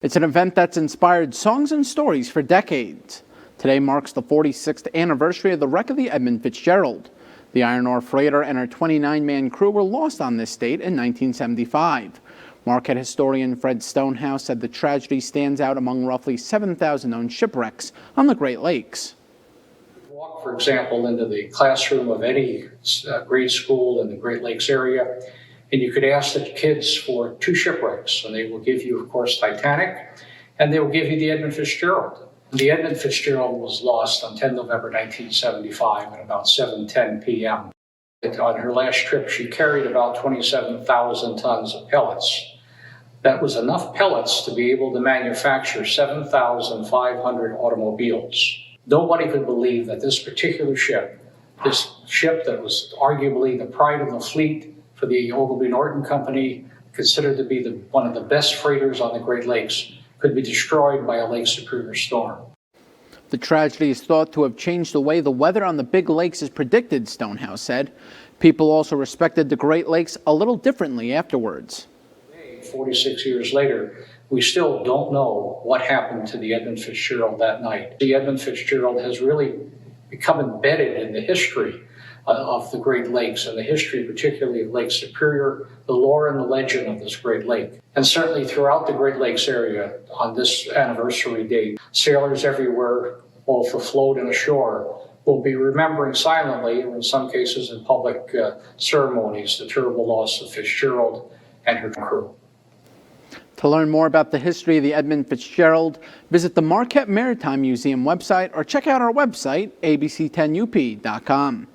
It's an event that's inspired songs and stories for decades. Today marks the 46th anniversary of the wreck of the Edmund Fitzgerald. The iron ore freighter and her 29-man crew were lost on this date in 1975. Marquette historian Fred Stonehouse said the tragedy stands out among roughly 7,000 known shipwrecks on the Great Lakes. Walk, for example, into the classroom of any grade school in the Great Lakes area, and you could ask the kids for two shipwrecks, and they will give you, of course, Titanic, and they will give you the Edmund Fitzgerald. The Edmund Fitzgerald was lost on 10 November 1975 at about 7:10 p.m. On her last trip, she carried about 27,000 tons of pellets. That was enough pellets to be able to manufacture 7,500 automobiles. Nobody could believe that this particular ship, this ship that was arguably the pride of the fleet for the Ogilvy Norton Company, considered to be one of the best freighters on the Great Lakes, could be destroyed by a Lake Superior storm. The tragedy is thought to have changed the way the weather on the big lakes is predicted, Stonehouse said. People also respected the Great Lakes a little differently afterwards. 46 years later, we still don't know what happened to the Edmund Fitzgerald that night. The Edmund Fitzgerald has really become embedded in the history of the Great Lakes and the history particularly of Lake Superior, the lore and the legend of this Great Lake. And certainly throughout the Great Lakes area on this anniversary date, sailors everywhere, both afloat and ashore, will be remembering silently, or in some cases in public ceremonies, the terrible loss of Fitzgerald and her crew. To learn more about the history of the Edmund Fitzgerald, visit the Marquette Maritime Museum website or check out our website, abc10up.com.